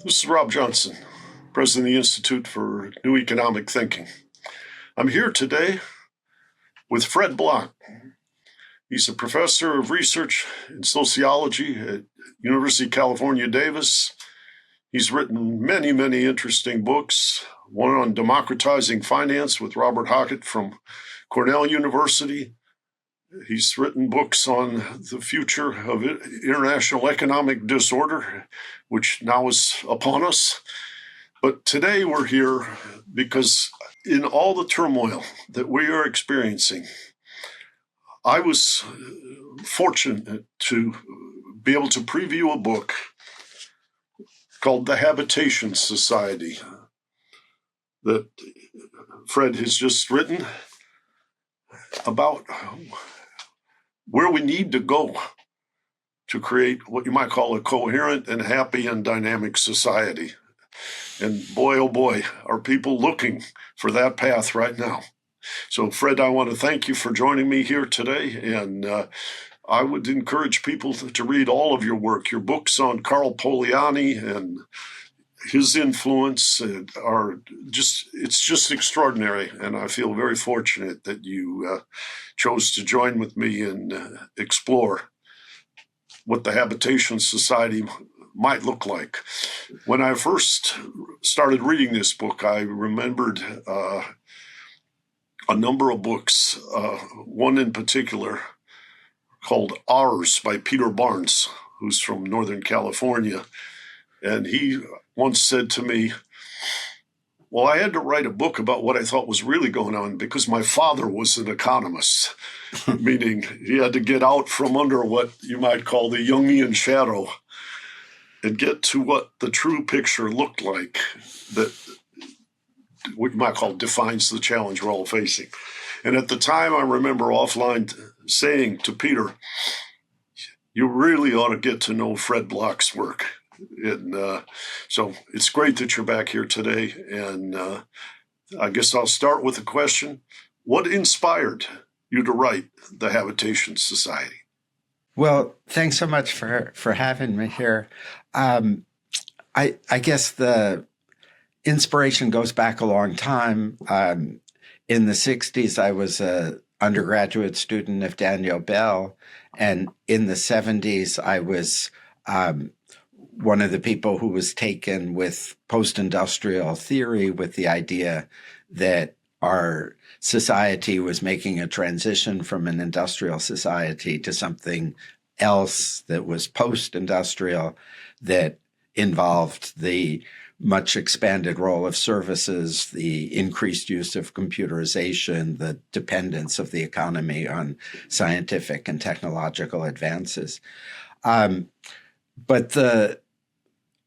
This is Rob Johnson, President of the Institute for New Economic Thinking. I'm here today with Fred Block. He's a professor of research in sociology at University of California, Davis. He's written many, many interesting books, one on democratizing finance with Robert Hockett from Cornell University. He's written books on the future of international economic disorder, which now is upon us. But today we're here because in all the turmoil that we are experiencing, I was fortunate to be able to preview a book called The Habitation Society that Fred has just written about where we need to go to create what you might call a coherent and happy and dynamic society. And boy, oh boy, are people looking for that path right now. So, Fred, I want to thank you for joining me here today. And I would encourage people to read all of your work. Your books on Carl Polanyi and his influence it's just extraordinary. And I feel very fortunate that you chose to join with me and explore what the Habitation Society might look like. When I first started reading this book, I remembered a number of books, one in particular called Ours by Peter Barnes, who's from Northern California. And he once said to me, well, I had to write a book about what I thought was really going on because my father was an economist, meaning he had to get out from under what you might call the Jungian shadow and get to what the true picture looked like, that what you might call defines the challenge we're all facing. And at the time, I remember offline saying to Peter, you really ought to get to know Fred Block's work. And so it's great that you're back here today. And I guess I'll start with a question. What inspired you to write The Habitation Society? Well, thanks so much for having me here. I guess the inspiration goes back a long time. In the 60s, I was an undergraduate student of Daniel Bell. And in the 70s, I was one of the people who was taken with post-industrial theory with the idea that our society was making a transition from an industrial society to something else that was post-industrial, that involved the much expanded role of services, the increased use of computerization, the dependence of the economy on scientific and technological advances. But the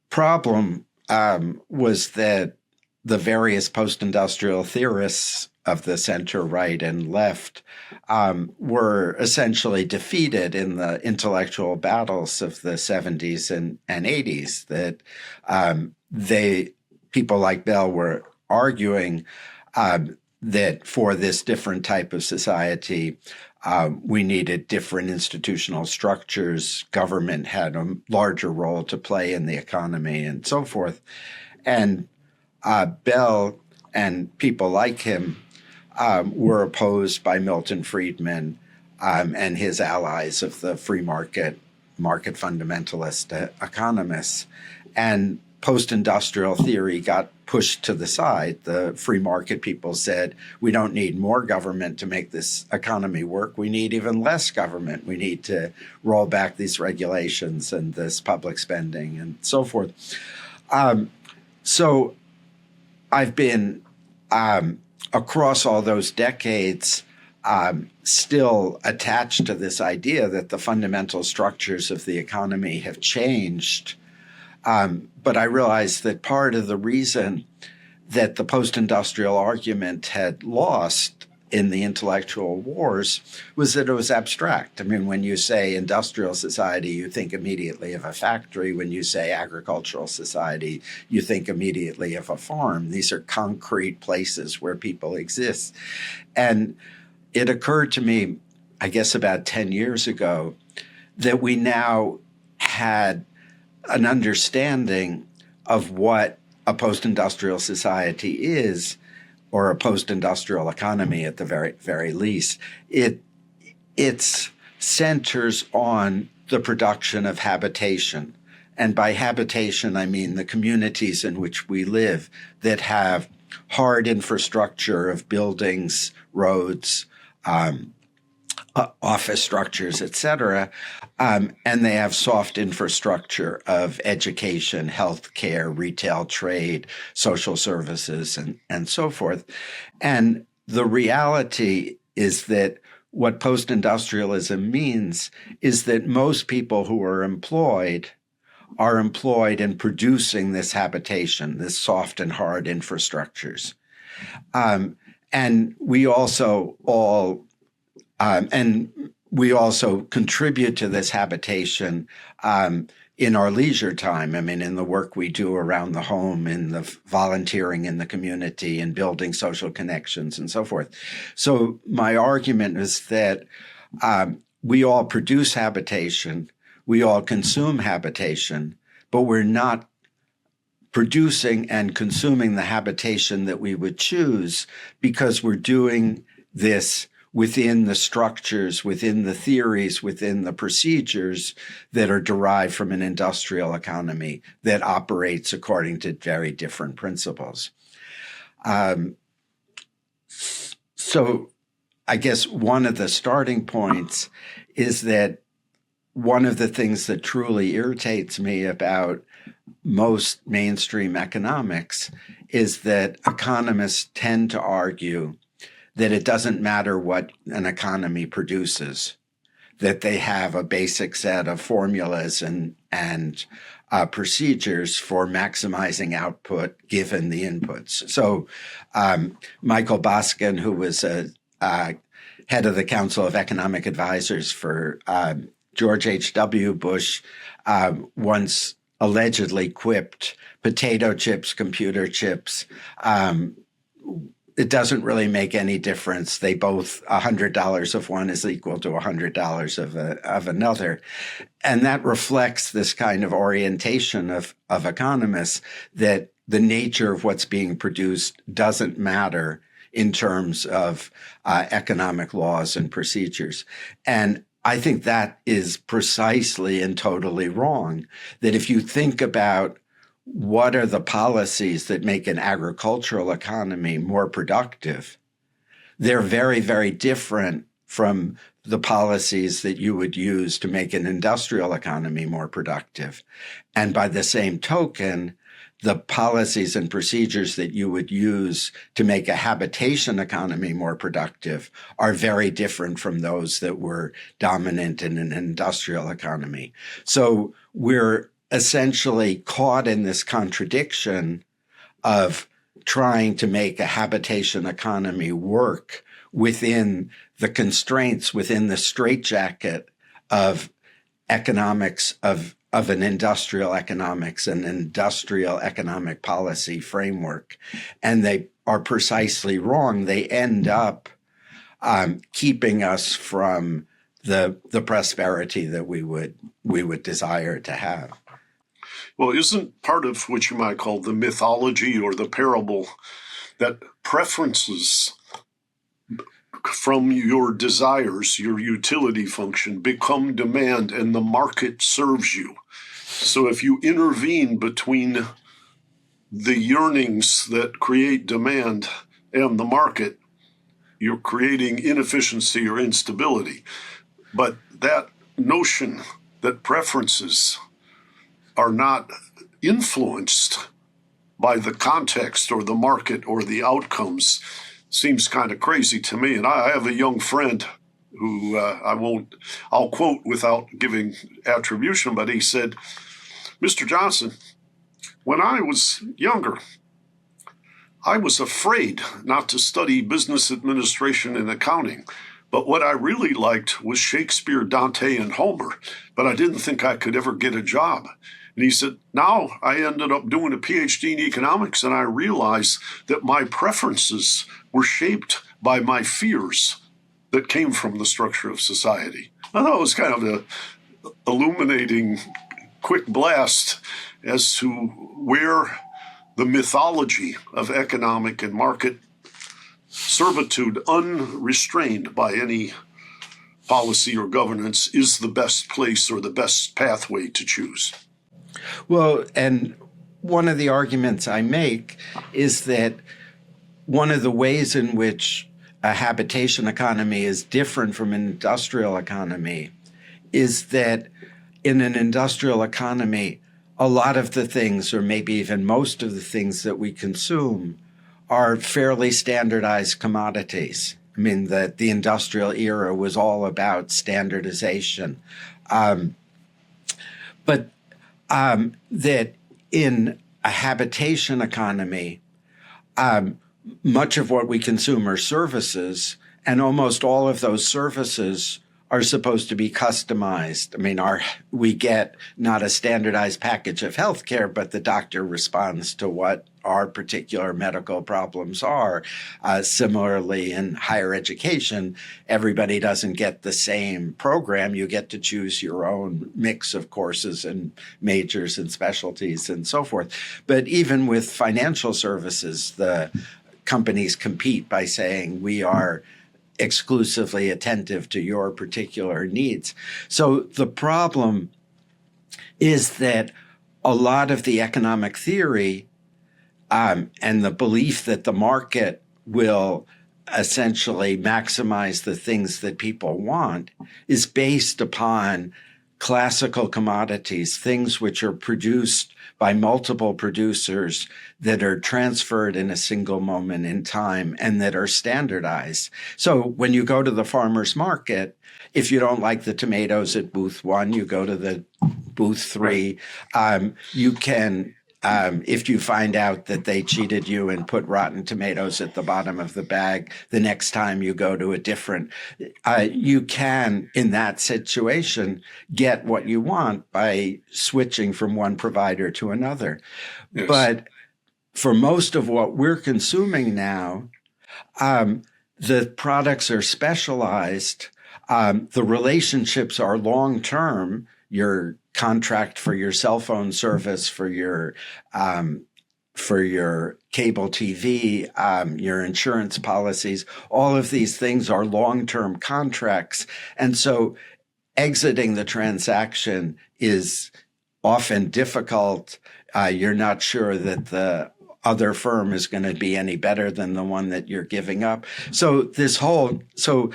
problem was that the various post-industrial theorists of the center, right, and left were essentially defeated in the intellectual battles of the 70s and 80s, that people like Bell were arguing that for this different type of society, we needed different institutional structures. Government had a larger role to play in the economy and so forth. And Bell and people like him were opposed by Milton Friedman and his allies of the free market fundamentalist economists. And post-industrial theory got pushed to the side. The free market people said, we don't need more government to make this economy work. We need even less government. We need to roll back these regulations and this public spending and so forth. So I've been, across all those decades, still attached to this idea that the fundamental structures of the economy have changed. But I realized that part of the reason that the post-industrial argument had lost in the intellectual wars was that it was abstract. I mean, when you say industrial society, you think immediately of a factory. When you say agricultural society, you think immediately of a farm. These are concrete places where people exist. And it occurred to me, I guess about 10 years ago, that we now had an understanding what a post-industrial society is, or a post-industrial economy at the very, very least. It centers on the production of habitation. And by habitation, I mean the communities in which we live that have hard infrastructure of buildings, roads, office structures, et cetera. And they have soft infrastructure of education, healthcare, retail trade, social services, and so forth. And the reality is that what post-industrialism means is that most people who are employed in producing this habitation, this soft and hard infrastructures. And we also contribute to this habitation in our leisure time. I mean, in the work we do around the home, in the volunteering in the community, in building social connections and so forth. So my argument is that we all produce habitation, we all consume habitation, but we're not producing and consuming the habitation that we would choose because we're doing this within the structures, within the theories, within the procedures that are derived from an industrial economy that operates according to very different principles. So I guess one of the starting points is that one of the things that truly irritates me about most mainstream economics is that economists tend to argue that it doesn't matter what an economy produces, that they have a basic set of formulas and procedures for maximizing output given the inputs. So Michael Boskin, who was a head of the Council of Economic Advisors for George H.W. Bush, once allegedly quipped, potato chips, computer chips, it doesn't really make any difference. They both, $100 of one is equal to $100 of another. And that reflects this kind of orientation of economists, that the nature of what's being produced doesn't matter in terms of economic laws and procedures. And I think that is precisely and totally wrong, that if you think about what are the policies that make an agricultural economy more productive, they're very, very different from the policies that you would use to make an industrial economy more productive. And by the same token, the policies and procedures that you would use to make a habitation economy more productive are very different from those that were dominant in an industrial economy. So we're essentially caught in this contradiction of trying to make a habitation economy work within the constraints, within the straitjacket of economics, of an industrial economics, an industrial economic policy framework. And they are precisely wrong. They end up keeping us from the prosperity that we would desire to have. Well, isn't part of what you might call the mythology or the parable that preferences from your desires, your utility function, become demand and the market serves you? So if you intervene between the yearnings that create demand and the market, you're creating inefficiency or instability. But that notion that preferences are not influenced by the context or the market or the outcomes seems kind of crazy to me. And I have a young friend who I'll quote without giving attribution, but he said, "Mr. Johnson, when I was younger, I was afraid not to study business administration and accounting. But what I really liked was Shakespeare, Dante, and Homer, but I didn't think I could ever get a job." And he said, now I ended up doing a PhD in economics, and I realized that my preferences were shaped by my fears that came from the structure of society. I thought it was kind of an illuminating quick blast. as to where the mythology of economic and market servitude, unrestrained by any policy or governance, is the best place or the best pathway to choose. Well, and one of the arguments I make is that one of the ways in which a habitation economy is different from an industrial economy is that in an industrial economy, a lot of the things, or maybe even most of the things that we consume, are fairly standardized commodities. I mean, that the industrial era was all about standardization. But that in a habitation economy, much of what we consume are services, and almost all of those services are supposed to be customized. I mean, we get not a standardized package of healthcare, but the doctor responds to what our particular medical problems are. Similarly, in higher education, everybody doesn't get the same program. You get to choose your own mix of courses and majors and specialties and so forth. But even with financial services, the companies compete by saying we are exclusively attentive to your particular needs. So the problem is that a lot of the economic theory and the belief that the market will essentially maximize the things that people want is based upon classical commodities, things which are produced by multiple producers that are transferred in a single moment in time and that are standardized. So when you go to the farmer's market, if you don't like the tomatoes at booth 1, you go to the booth 3. You can, if you find out that they cheated you and put rotten tomatoes at the bottom of the bag, the next time you go to a different, you can, in that situation, get what you want by switching from one provider to another. Yes. But for most of what we're consuming now, the products are specialized. The relationships are long-term. Your contract for your cell phone service, for your cable TV, your insurance policies, all of these things are long-term contracts. And so exiting the transaction is often difficult. You're not sure that the other firm is going to be any better than the one that you're giving up. So the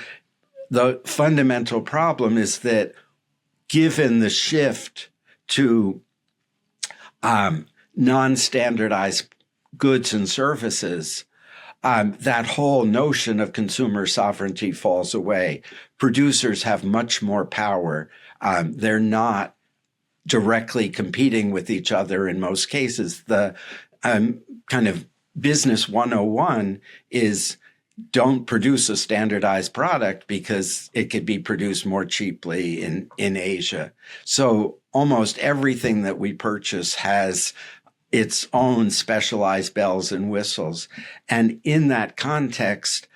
fundamental problem is that given the shift to non-standardized goods and services, that whole notion of consumer sovereignty falls away. Producers have much more power. They're not directly competing with each other in most cases. The kind of business 101 is don't produce a standardized product because it could be produced more cheaply in Asia. So almost everything that we purchase has its own specialized bells and whistles. And in that context,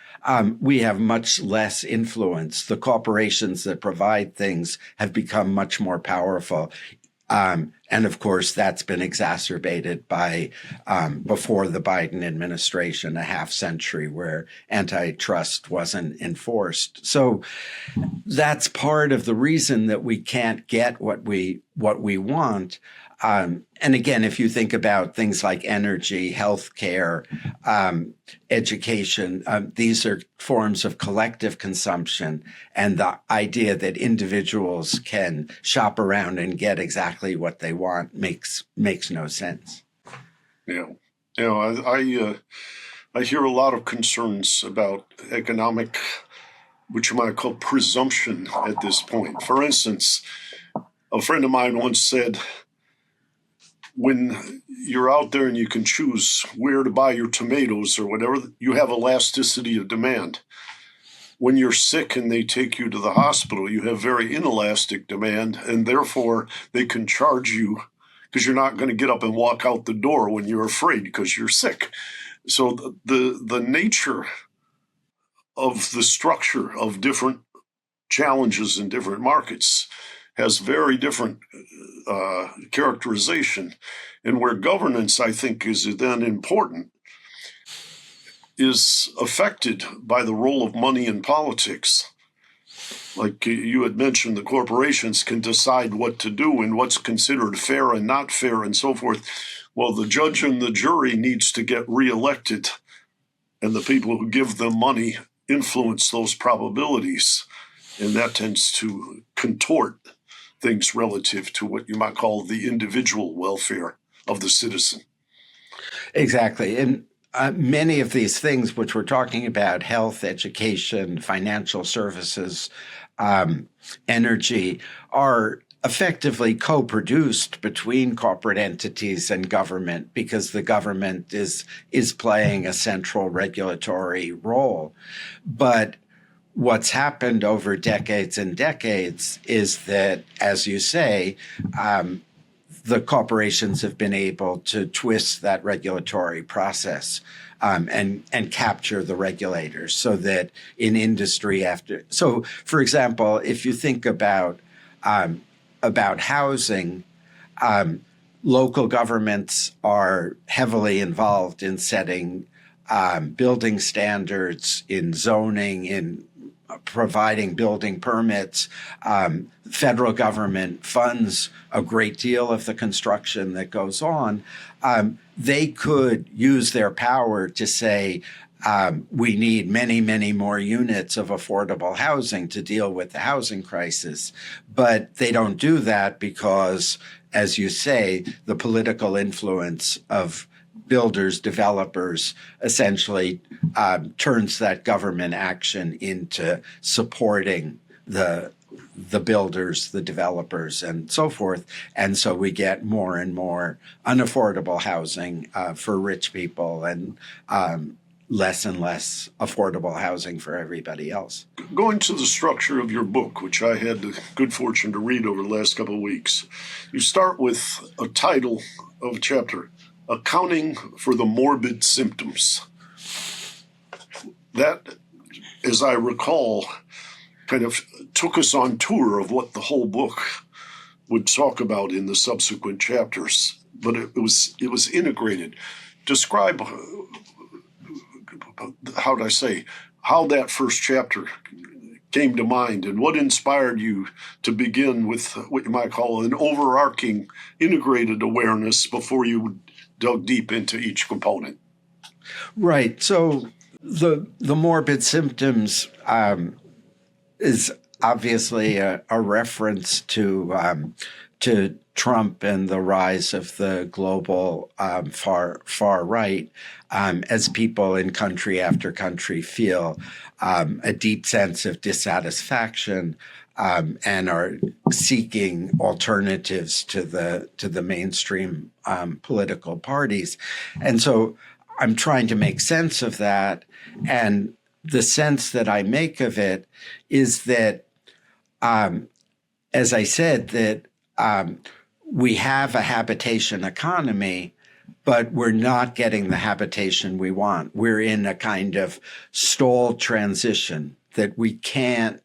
we have much less influence. The corporations that provide things have become much more powerful. And of course, that's been exacerbated by before the Biden administration, a half century where antitrust wasn't enforced. So that's part of the reason that we can't get what we want. And again, if you think about things like energy, healthcare, education, these are forms of collective consumption. And the idea that individuals can shop around and get exactly what they want makes no sense. Yeah. I hear a lot of concerns about economic, which you might call presumption at this point. For instance, a friend of mine once said, when you're out there and you can choose where to buy your tomatoes or whatever, you have elasticity of demand. When you're sick and they take you to the hospital, you have very inelastic demand, and therefore they can charge you because you're not going to get up and walk out the door when you're afraid because you're sick. So the nature of the structure of different challenges in different markets has very different characterization. And where governance, I think, is then important is affected by the role of money in politics. Like you had mentioned, the corporations can decide what to do and what's considered fair and not fair and so forth. Well, the judge and the jury needs to get reelected, and the people who give them money influence those probabilities. And that tends to contort things relative to what you might call the individual welfare of the citizen. Exactly. And many of these things which we're talking about, health, education, financial services, energy, are effectively co-produced between corporate entities and government because the government is playing a central regulatory role. But what's happened over decades and decades is that, as you say, the corporations have been able to twist that regulatory process and capture the regulators so that in industry so for example, if you think about housing, local governments are heavily involved in setting building standards, in zoning, in providing building permits. Federal government funds a great deal of the construction that goes on. They could use their power to say, we need many, many more units of affordable housing to deal with the housing crisis. But they don't do that because, as you say, the political influence of builders, developers, essentially turns that government action into supporting the builders, the developers, and so forth. And so we get more and more unaffordable housing for rich people and less and less affordable housing for everybody else. Going to the structure of your book, which I had the good fortune to read over the last couple of weeks, you start with a title of a chapter, Accounting for the Morbid Symptoms. That, as I recall, kind of took us on tour of what the whole book would talk about in the subsequent chapters, but it was integrated. Describe, how that first chapter came to mind and what inspired you to begin with what you might call an overarching integrated awareness before you dug deep into each component. Right. So the morbid symptoms is obviously a reference to Trump and the rise of the global far right, as people in country after country feel a deep sense of dissatisfaction and are seeking alternatives to the mainstream political parties. And so I'm trying to make sense of that. And the sense that I make of it is that, as I said, that we have a habitation economy, but we're not getting the habitation we want. We're in a kind of stalled transition that we can't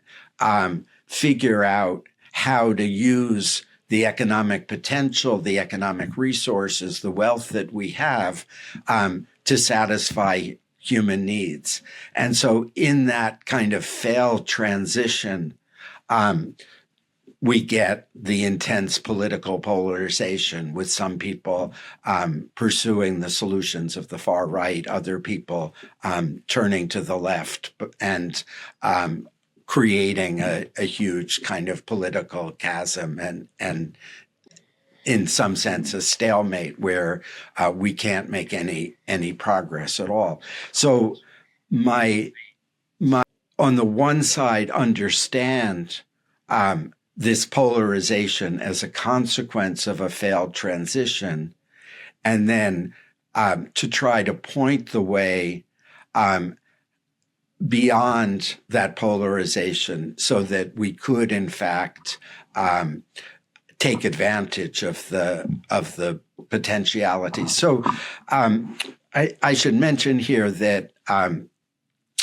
figure out how to use the economic potential, the economic resources, the wealth that we have to satisfy human needs. And so in that kind of failed transition, we get the intense political polarization with some people pursuing the solutions of the far right, other people turning to the left and creating a huge kind of political chasm and in some sense a stalemate where we can't make any progress at all. So my on the one side understand this polarization as a consequence of a failed transition, and then to try to point the way beyond that polarization so that we could, in fact, take advantage of the potentiality. So I should mention here that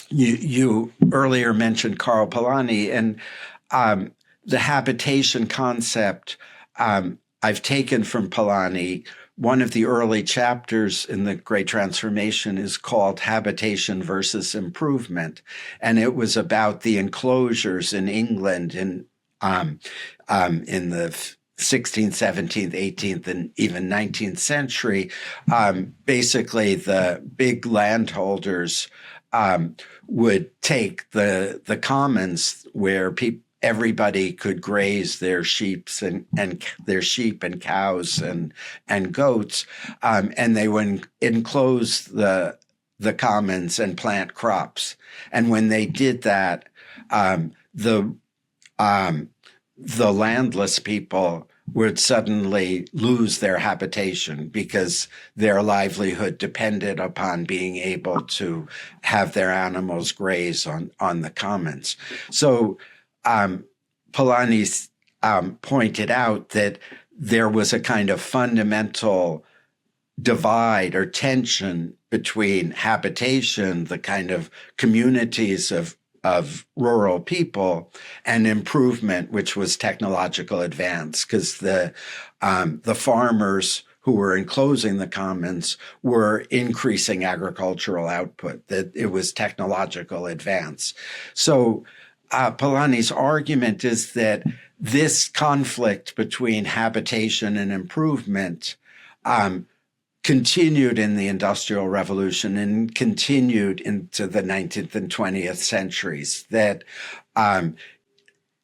you earlier mentioned Karl Polanyi, and the habitation concept I've taken from Polanyi. One of the early chapters in the Great Transformation is called Habitation versus Improvement, and it was about the enclosures in England in the 16th, 17th, 18th, and even 19th century. Basically, the big landholders would take the commons where everybody could graze their sheep and cows and goats, and they would enclose the commons and plant crops. And when they did that, the landless people would suddenly lose their habitation because their livelihood depended upon being able to have their animals graze on the commons. So Polanyi pointed out that there was a kind of fundamental divide or tension between habitation, the kind of communities of rural people, and improvement, which was technological advance, because the farmers who were enclosing the commons were increasing agricultural output, that it was technological advance. So Polanyi's argument is that this conflict between habitation and improvement continued in the Industrial Revolution and continued into the 19th and 20th centuries. That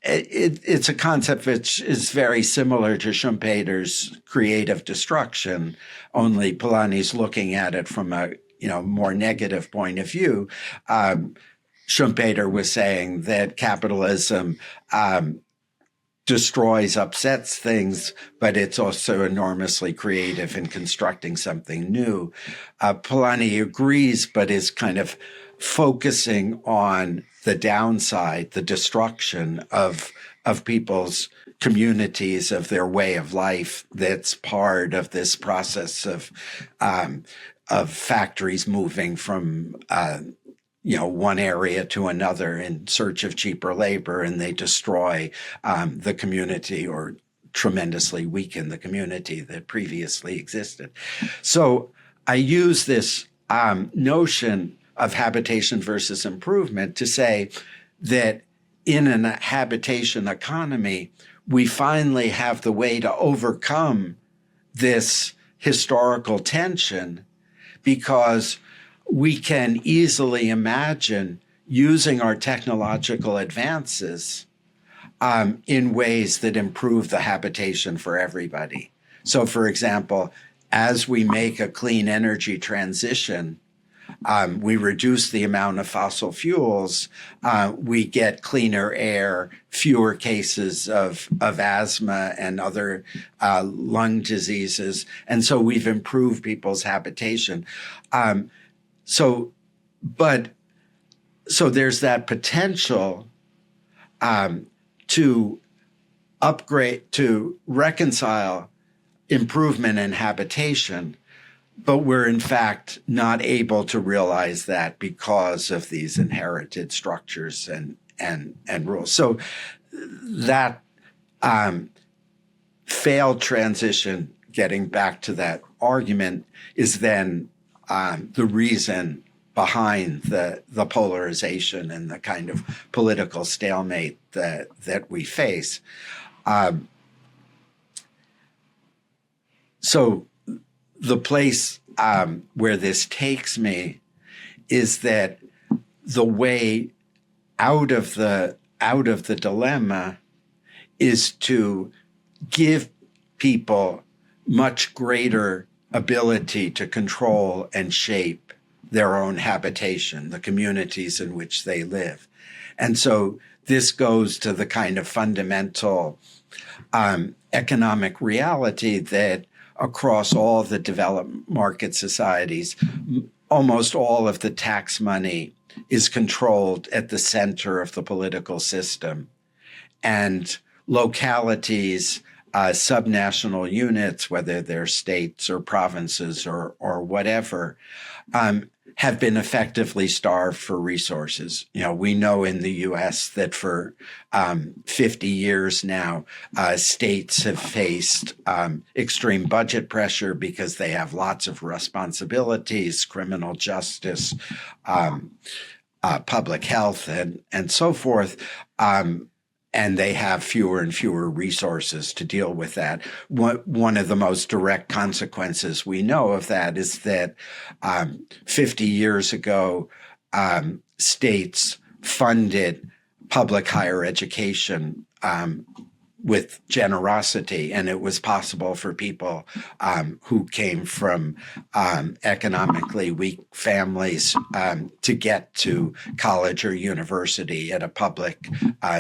it's a concept which is very similar to Schumpeter's creative destruction, only Polanyi's looking at it from a more negative point of view. Schumpeter was saying that capitalism destroys, upsets things, but it's also enormously creative in constructing something new. Polanyi agrees, but is kind of focusing on the downside, the destruction of people's communities, of their way of life. That's part of this process of factories moving from one area to another in search of cheaper labor, and they destroy the community or tremendously weaken the community that previously existed. So I use this notion of habitation versus improvement to say that in a habitation economy, we finally have the way to overcome this historical tension, because we can easily imagine using our technological advances in ways that improve the habitation for everybody. So, for example, as we make a clean energy transition, we reduce the amount of fossil fuels, we get cleaner air, fewer cases of asthma and other lung diseases. And so we've improved people's habitation. So there's that potential to upgrade, to reconcile improvement and habitation, but we're in fact not able to realize that because of these inherited structures and rules. So that failed transition, getting back to that argument, is then the reason behind the polarization and the kind of political stalemate that we face. So the place where this takes me is that the way out of the dilemma is to give people much greater ability to control and shape their own habitation, the communities in which they live. And so this goes to the kind of fundamental economic reality that across all the developed market societies, almost all of the tax money is controlled at the center of the political system. And localities subnational units, whether they're states or provinces or whatever, have been effectively starved for resources. We know in the U.S. that for 50 years now, states have faced extreme budget pressure because they have lots of responsibilities, criminal justice, public health, and so forth. And they have fewer and fewer resources to deal with that. One of the most direct consequences we know of that is that 50 years ago, states funded public higher education with generosity, and it was possible for people who came from economically weak families to get to college or university at a public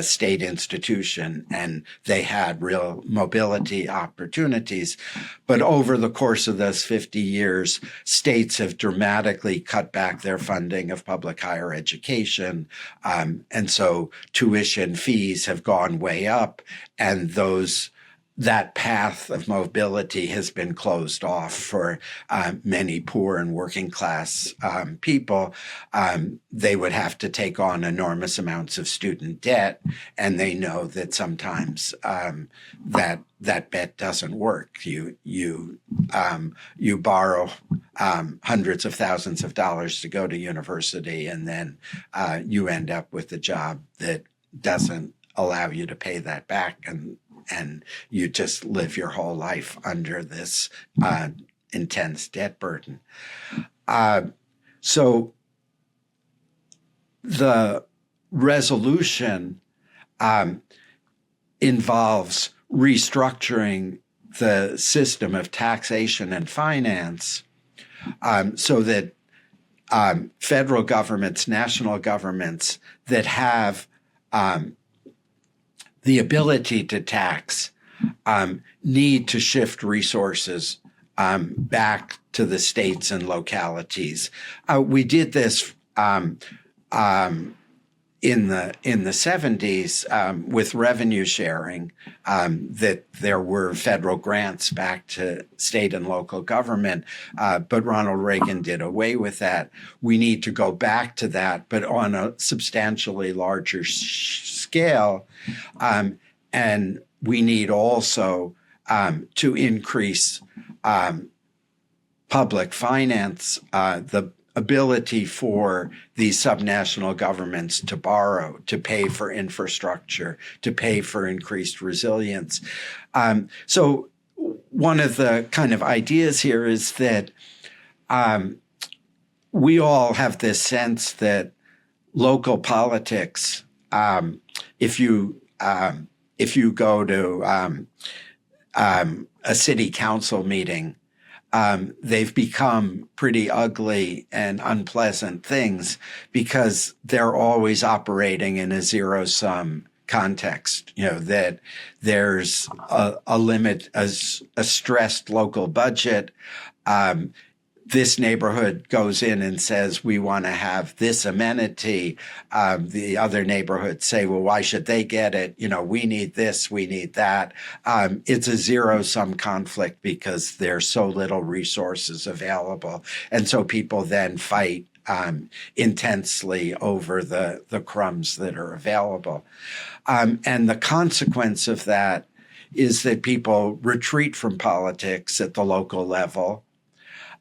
state institution, and they had real mobility opportunities. But over the course of those 50 years, states have dramatically cut back their funding of public higher education, and so tuition fees have gone way up, and that path of mobility has been closed off for many poor and working class people. They would have to take on enormous amounts of student debt, and they know that sometimes that bet doesn't work. You borrow hundreds of thousands of dollars to go to university, and then you end up with a job that doesn't allow you to pay that back, and you just live your whole life under this intense debt burden. So the resolution involves restructuring the system of taxation and finance so that federal governments, national governments that have the ability to tax need to shift resources back to the states and localities. We did this in the 70s with revenue sharing, that there were federal grants back to state and local government, but Ronald Reagan did away with that. We need to go back to that, but on a substantially larger scale, and we need also to increase public finance, the ability for these subnational governments to borrow, to pay for infrastructure, to pay for increased resilience. So one of the kind of ideas here is that we all have this sense that local politics, if you go to a city council meeting, they've become pretty ugly and unpleasant things because they're always operating in a zero-sum context, that there's a limit, a stressed local budget. This neighborhood goes in and says, we want to have this amenity. The other neighborhoods say, well, why should they get it? We need this, we need that. It's a zero-sum conflict because there's so little resources available. And so people then fight intensely over the crumbs that are available. And the consequence of that is that people retreat from politics at the local level.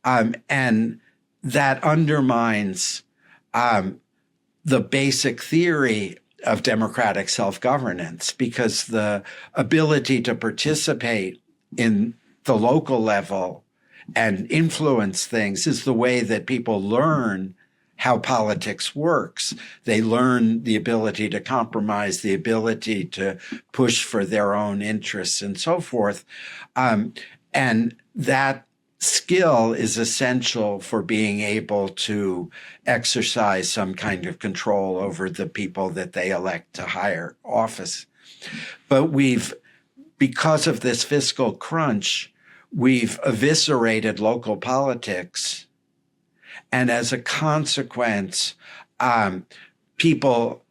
And that undermines the basic theory of democratic self-governance, because the ability to participate in the local level and influence things is the way that people learn how politics works. They learn the ability to compromise, the ability to push for their own interests and so forth. And that skill is essential for being able to exercise some kind of control over the people that they elect to higher office. But because of this fiscal crunch, we've eviscerated local politics. And as a consequence, people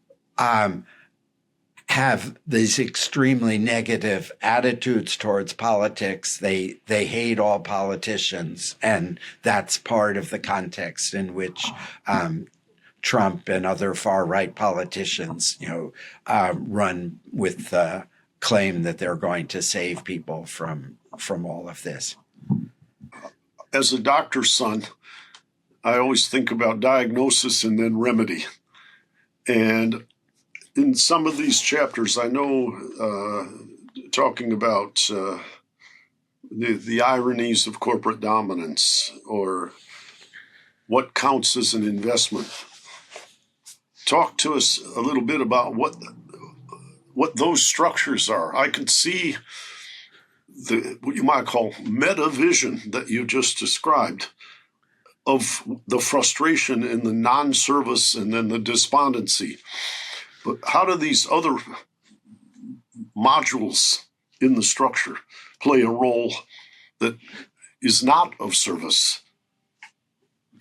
have these extremely negative attitudes towards politics. They hate all politicians, and that's part of the context in which Trump and other far-right politicians, run with the claim that they're going to save people from all of this. As a doctor's son, I always think about diagnosis and then remedy. And in some of these chapters, I know talking about the ironies of corporate dominance or what counts as an investment. Talk to us a little bit about what those structures are. I can see what you might call meta vision that you just described of the frustration and the non-service and then the despondency. But how do these other modules in the structure play a role that is not of service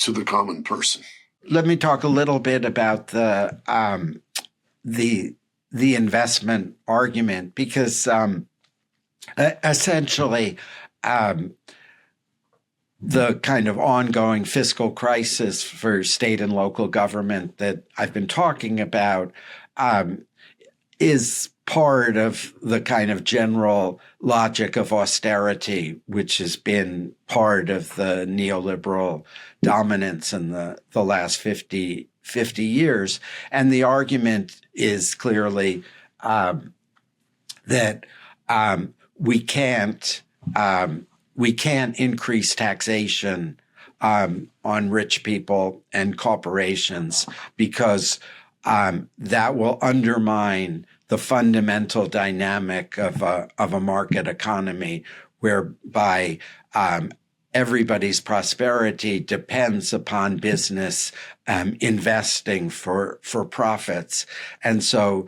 to the common person? Let me talk a little bit about the investment argument, because essentially the kind of ongoing fiscal crisis for state and local government that I've been talking about is part of the kind of general logic of austerity, which has been part of the neoliberal dominance in the last 50 years. And the argument is clearly that we can't increase taxation on rich people and corporations because that will undermine the fundamental dynamic of a market economy, whereby everybody's prosperity depends upon business investing for profits. And so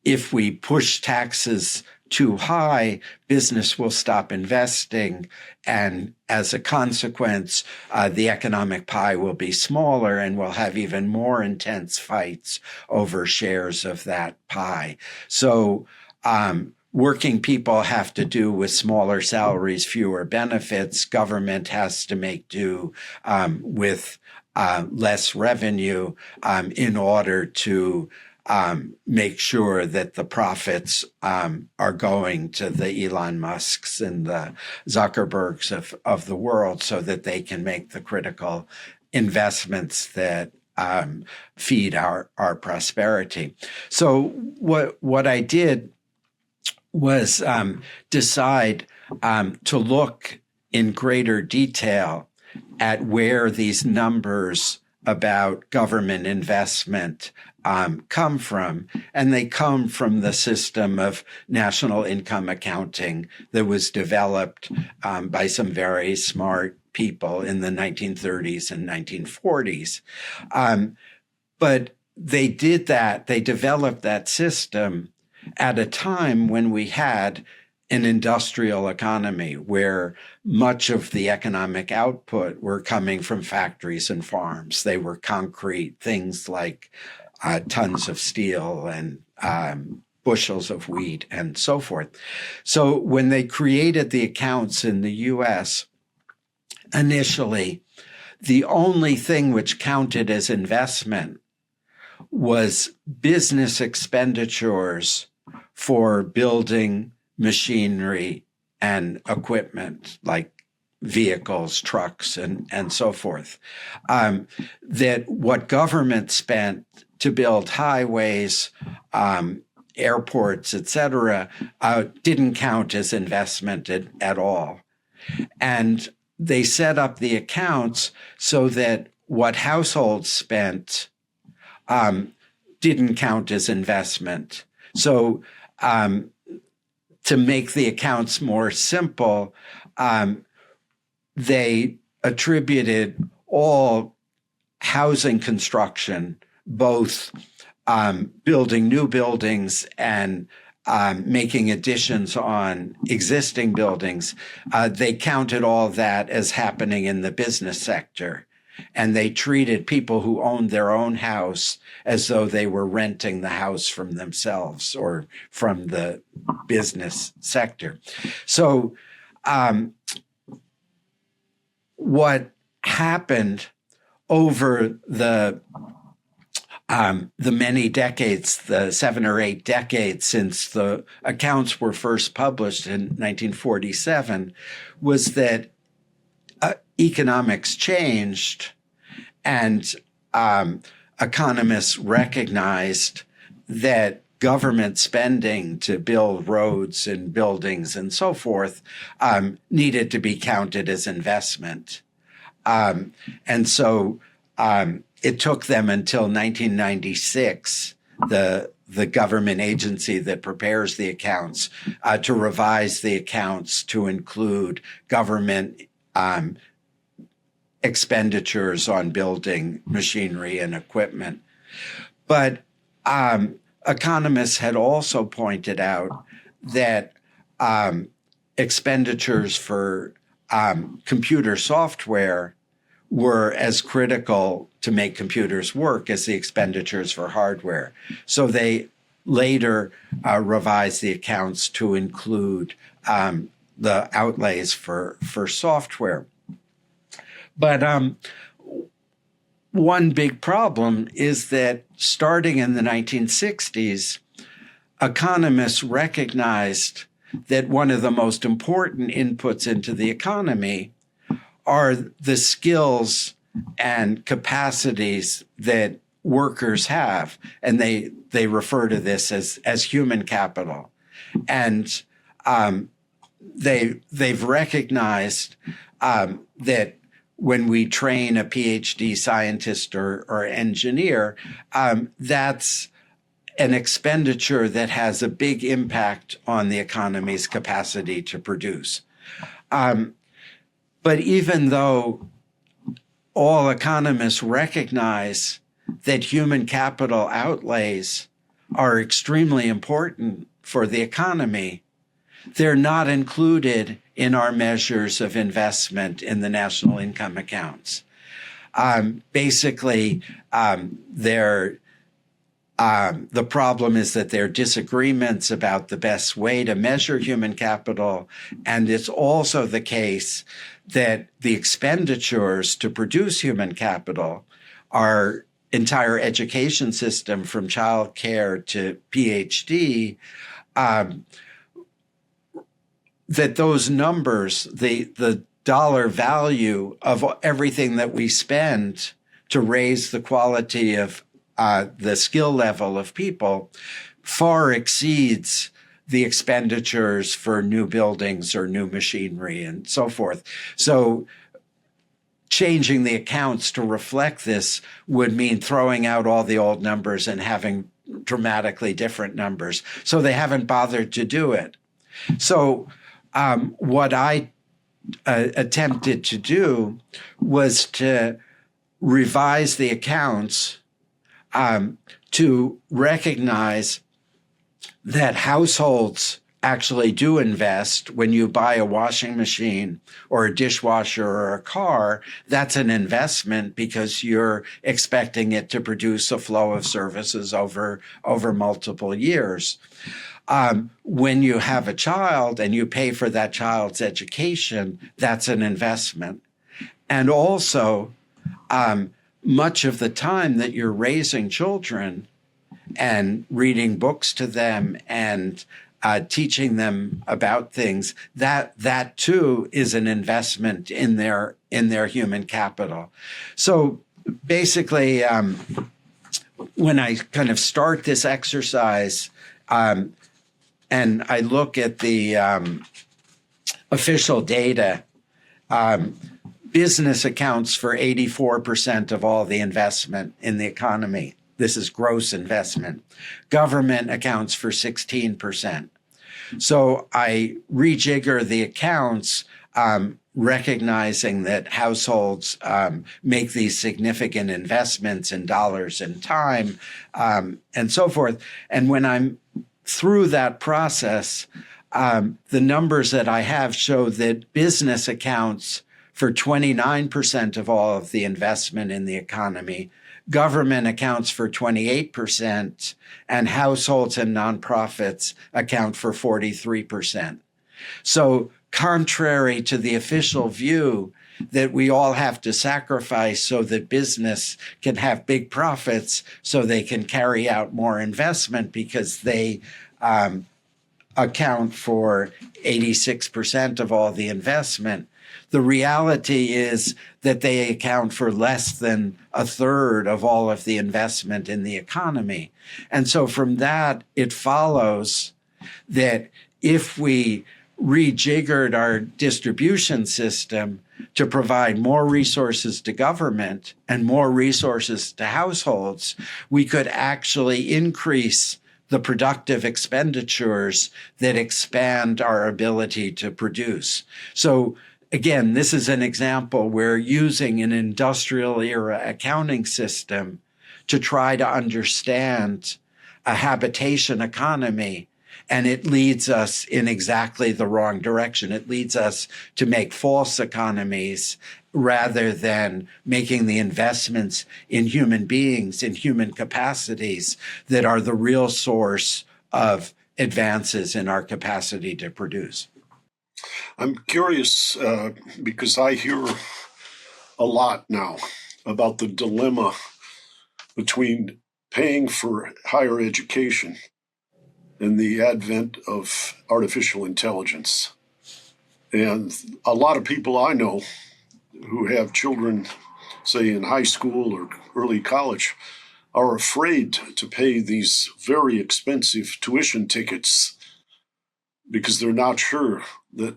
if we push taxes too high, business will stop investing. And as a consequence, the economic pie will be smaller, and we'll have even more intense fights over shares of that pie. So working people have to do with smaller salaries, fewer benefits. Government has to make do with less revenue in order to make sure that the profits are going to the Elon Musks and the Zuckerbergs of the world, so that they can make the critical investments that feed our prosperity. So what I did was decide to look in greater detail at where these numbers about government investment come from. And they come from the system of national income accounting that was developed by some very smart people in the 1930s and 1940s. But they did that, they developed that system at a time when we had an industrial economy where much of the economic output were coming from factories and farms. They were concrete things like tons of steel and bushels of wheat and so forth. So when they created the accounts in the US, initially, the only thing which counted as investment was business expenditures for building machinery and equipment like vehicles, trucks, and so forth. That what government spent to build highways, airports, etc., didn't count as investment at all. And they set up the accounts so that what households spent didn't count as investment. So to make the accounts more simple, they attributed all housing construction, both building new buildings and making additions on existing buildings, they counted all that as happening in the business sector. and they treated people who owned their own house as though they were renting the house from themselves or from the business sector. So what happened over the many decades, the 7 or 8 decades since the accounts were first published in 1947, was that economics changed, and economists recognized that government spending to build roads and buildings and so forth needed to be counted as investment. And so it took them until 1996, the government agency that prepares the accounts, to revise the accounts to include government expenditures on building machinery and equipment. But economists had also pointed out that expenditures for computer software were as critical to make computers work as the expenditures for hardware. So they later revised the accounts to include the outlays for software. But one big problem is that starting in the 1960s, economists recognized that one of the most important inputs into the economy are the skills and capacities that workers have. And they refer to this as human capital. And they've recognized that when we train a PhD scientist or engineer, that's an expenditure that has a big impact on the economy's capacity to produce. But even though all economists recognize that human capital outlays are extremely important for the economy, they're not included in our measures of investment in the national income accounts. Basically, the problem is that there are disagreements about the best way to measure human capital, and it's also the case that the expenditures to produce human capital, our entire education system from child care to PhD, that those numbers, the dollar value of everything that we spend to raise the quality of the skill level of people far exceeds the expenditures for new buildings or new machinery and so forth. So changing the accounts to reflect this would mean throwing out all the old numbers and having dramatically different numbers. So they haven't bothered to do it. So what I attempted to do was to revise the accounts to recognize that households actually do invest. When you buy a washing machine or a dishwasher or a car, that's an investment because you're expecting it to produce a flow of services over multiple years. When you have a child and you pay for that child's education, that's an investment. And also, much of the time that you're raising children and reading books to them and teaching them about things, that too is an investment in their human capital. So basically, when I kind of start this exercise, and I look at the official data, business accounts for 84% of all the investment in the economy. This is gross investment. Government accounts for 16%. So I rejigger the accounts, recognizing that households make these significant investments in dollars and time, and so forth. And when I'm through that process, the numbers that I have show that business accounts for 29% of all of the investment in the economy. Government accounts for 28%, and households and nonprofits account for 43%. So, contrary to the official view that we all have to sacrifice so that business can have big profits, so they can carry out more investment because they account for 86% of all the investment, the reality is that they account for less than a third of all of the investment in the economy. And so from that, it follows that if we rejiggered our distribution system to provide more resources to government and more resources to households, we could actually increase the productive expenditures that expand our ability to produce. So again, this is an example where using an industrial era accounting system to try to understand a habitation economy, and it leads us in exactly the wrong direction. It leads us to make false economies rather than making the investments in human beings, in human capacities that are the real source of advances in our capacity to produce. I'm curious because I hear a lot now about the dilemma between paying for higher education and the advent of artificial intelligence. And a lot of people I know who have children, say in high school or early college, are afraid to pay these very expensive tuition tickets because they're not sure that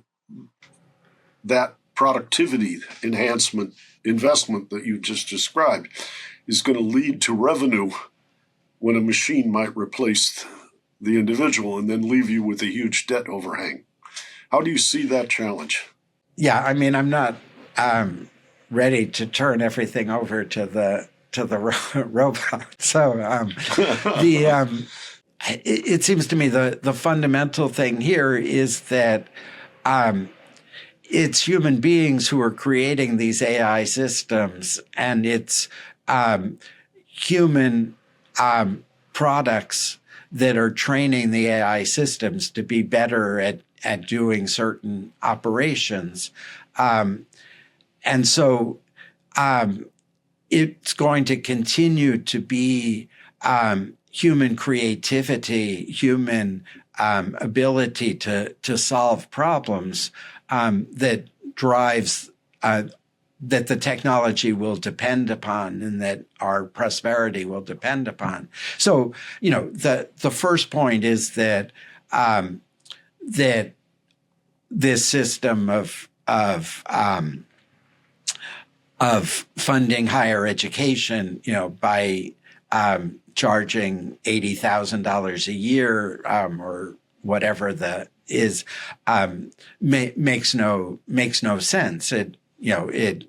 that productivity enhancement investment that you just described is going to lead to revenue when a machine might replace the individual and then leave you with a huge debt overhang. How do you see that challenge? Yeah, I mean, I'm not ready to turn everything over to the robot. So it seems to me the fundamental thing here is that it's human beings who are creating these AI systems, and it's human products that are training the AI systems to be better at doing certain operations. And so it's going to continue to be human creativity, human ability to solve problems that drives that the technology will depend upon and that our prosperity will depend upon. So, the first point is that that this system of funding higher education, by charging $80,000 a year or whatever is makes no sense. It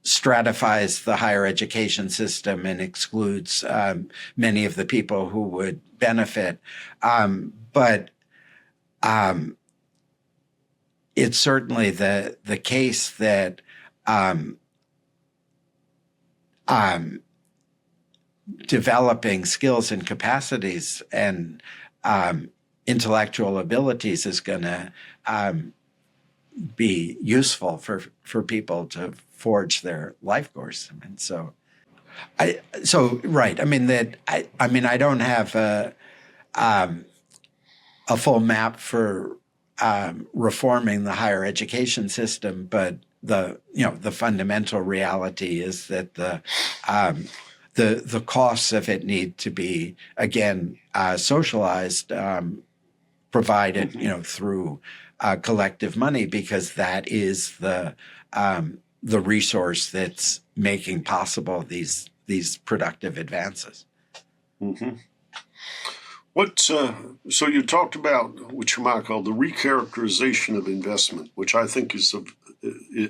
stratifies the higher education system and excludes many of the people who would benefit. But it's certainly the case that developing skills and capacities and intellectual abilities is going to be useful for people to forge their life course. I mean, right. I mean I don't have a full map for reforming the higher education system, but the fundamental reality is that the costs of it need to be again socialized, provided through collective money, because that is the resource that's making possible these productive advances. Mm-hmm. So you talked about what you might call the recharacterization of investment, which I think is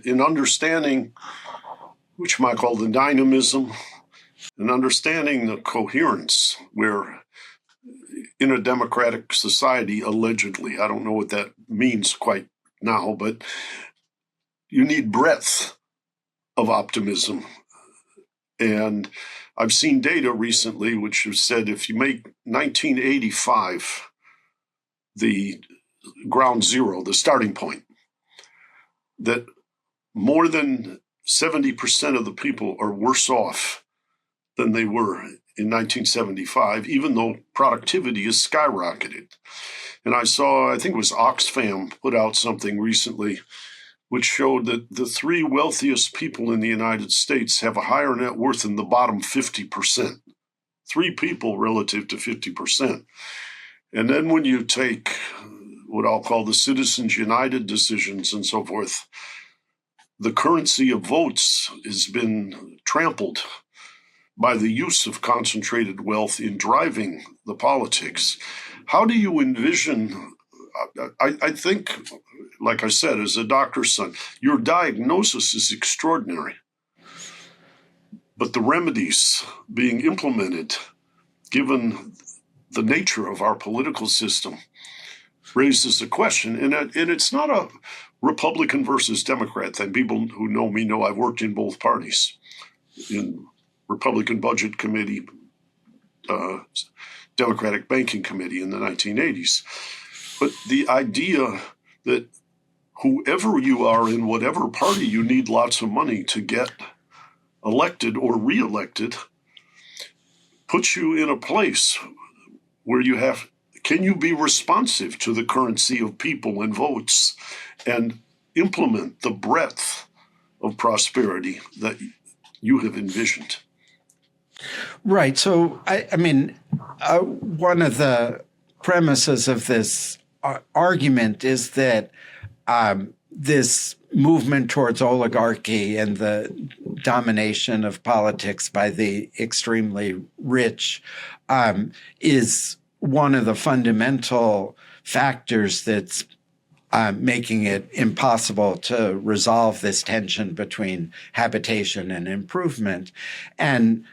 in understanding what you might call the dynamism and understanding the coherence, where in a democratic society, allegedly, I don't know what that means quite now, but you need breadth of optimism. And I've seen data recently which have said if you make 1985 the ground zero, the starting point, that more than 70% of the people are worse off than they were in 1975, even though productivity has skyrocketed. And I think it was Oxfam put out something recently which showed that the three wealthiest people in the United States have a higher net worth than the bottom 50%. Three people relative to 50%. And then when you take what I'll call the Citizens United decisions and so forth, the currency of votes has been trampled by the use of concentrated wealth in driving the politics. How do you envision, I think, like I said, as a doctor's son, your diagnosis is extraordinary, but the remedies being implemented, given the nature of our political system, raises a question. And it's not a Republican versus Democrat thing. People who know me know I've worked in both parties, in Republican Budget Committee, Democratic Banking Committee in the 1980s. But the idea that whoever you are in whatever party, you need lots of money to get elected or reelected, puts you in a place where can you be responsive to the currency of people and votes and implement the breadth of prosperity that you have envisioned? Right. So, one of the premises of this argument is that this movement towards oligarchy and the domination of politics by the extremely rich is one of the fundamental factors that's making it impossible to resolve this tension between habitation and improvement. And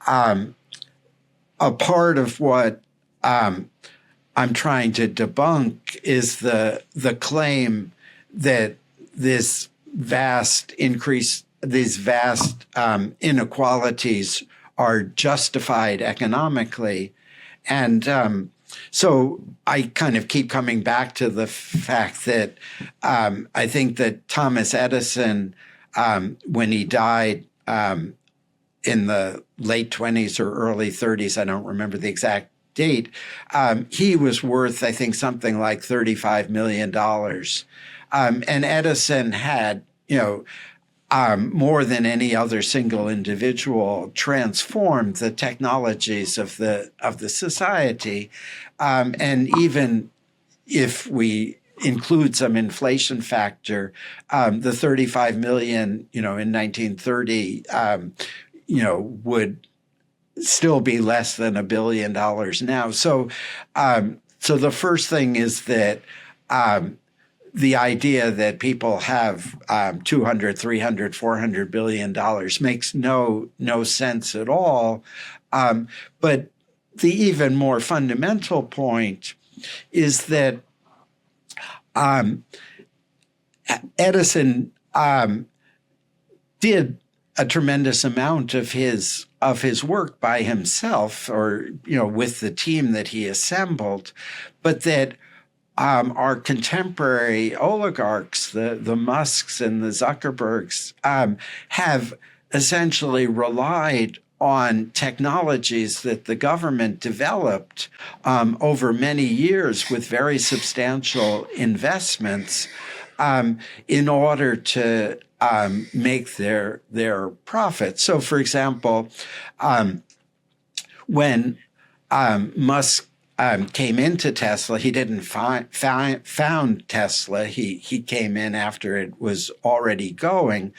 a part of what I'm trying to debunk is the claim that these vast inequalities are justified economically. And so I kind of keep coming back to the fact that I think that Thomas Edison, when he died in the late 20s or early 30s, I don't remember the exact date, he was worth, I think, something like $35 million. And Edison had, more than any other single individual, transformed the technologies of the society. And even if we include some inflation factor, the 35 million, in 1930, would still be less than $1 billion now. So, so the first thing is that the idea that people have $200, $300, $400 billion makes no sense at all. But the even more fundamental point is that Edison did a tremendous amount of his work by himself, or with the team that he assembled, but that our contemporary oligarchs, the Musks and the Zuckerbergs, have essentially relied on technologies that the government developed over many years with very substantial investments in order to make their profits. So, for example, when Musk came into Tesla, he didn't found Tesla. He came in after it was already going.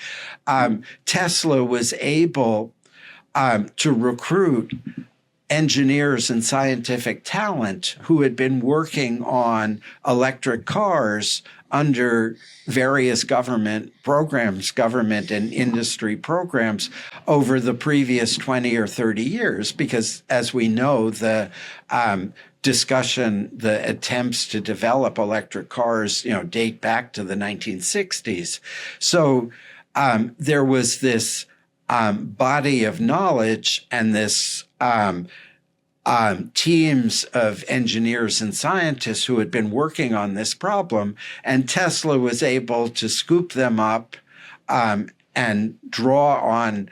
Tesla was able to recruit engineers and scientific talent who had been working on electric cars under various government programs, government and industry programs over the previous 20 or 30 years, because as we know, the discussion, the attempts to develop electric cars, date back to the 1960s. So there was this body of knowledge and this teams of engineers and scientists who had been working on this problem, and Tesla was able to scoop them up and draw on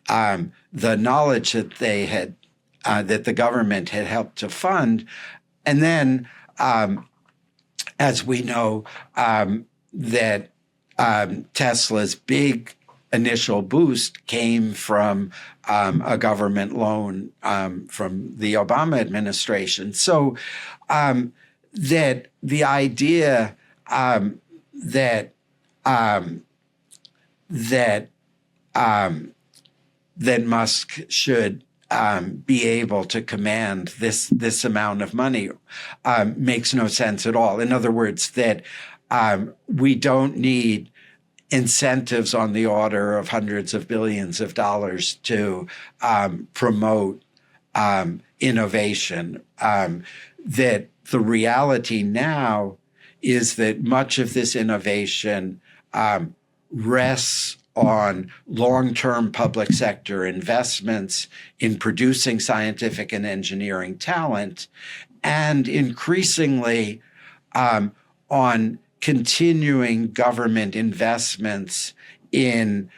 the knowledge that they had, that the government had helped to fund. And then, as we know, that Tesla's big initial boost came from a government loan from the Obama administration. So that the idea that Musk should be able to command this amount of money makes no sense at all. In other words, that we don't need incentives on the order of hundreds of billions of dollars to promote innovation. That the reality now is that much of this innovation rests on long-term public sector investments in producing scientific and engineering talent, and increasingly on continuing government investments in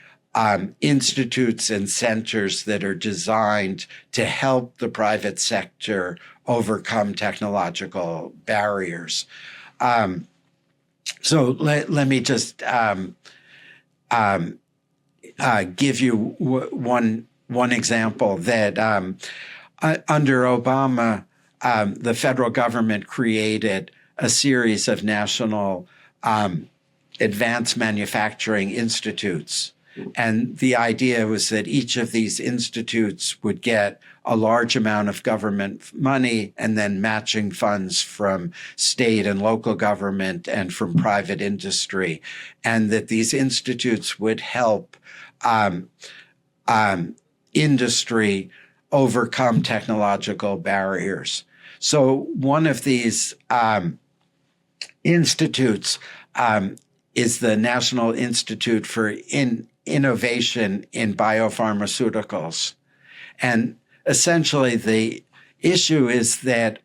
institutes and centers that are designed to help the private sector overcome technological barriers. So let me just give you one example that under Obama, the federal government created a series of national advanced manufacturing institutes. And the idea was that each of these institutes would get a large amount of government money and then matching funds from state and local government and from private industry, and that these institutes would help industry overcome technological barriers. So one of these institutes is the National Institute for Innovation in Biopharmaceuticals. And essentially the issue is that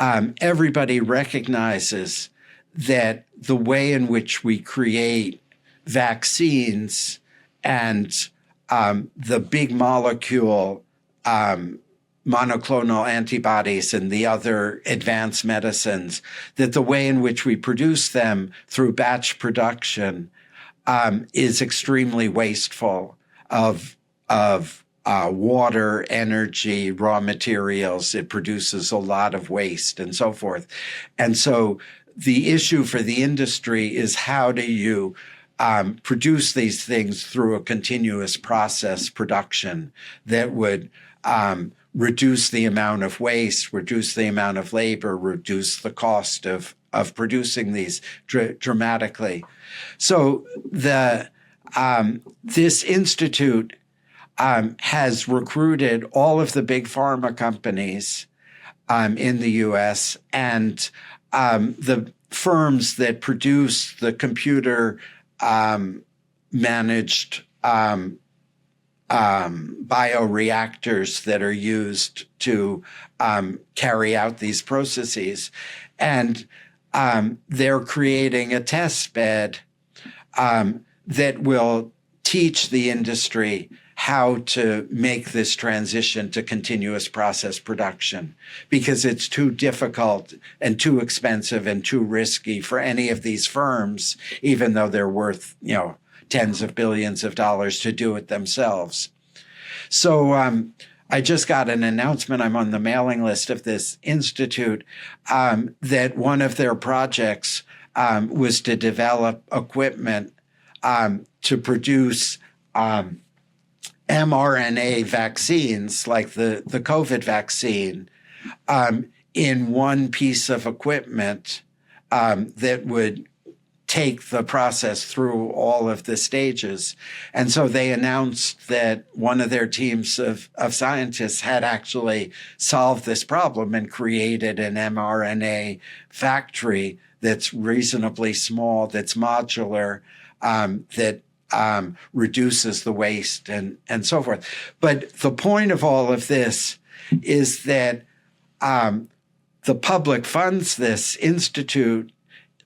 everybody recognizes that the way in which we create vaccines and the big molecule monoclonal antibodies and the other advanced medicines, that the way in which we produce them through batch production is extremely wasteful of water, energy, raw materials. It produces a lot of waste and so forth. And so the issue for the industry is, how do you produce these things through a continuous process production that would reduce the amount of waste, reduce the amount of labor, reduce the cost of producing these dramatically. So this institute has recruited all of the big pharma companies in the U.S. and the firms that produce the computer managed bioreactors that are used to carry out these processes. And they're creating a test bed that will teach the industry how to make this transition to continuous process production, because it's too difficult and too expensive and too risky for any of these firms, even though they're worth, tens of billions of dollars, to do it themselves. So I just got an announcement. I'm on the mailing list of this institute that one of their projects was to develop equipment to produce mRNA vaccines, like the COVID vaccine, in one piece of equipment that would take the process through all of the stages. And so they announced that one of their teams of scientists had actually solved this problem and created an mRNA factory that's reasonably small, that's modular, that reduces the waste and so forth. But the point of all of this is that the public funds this institute.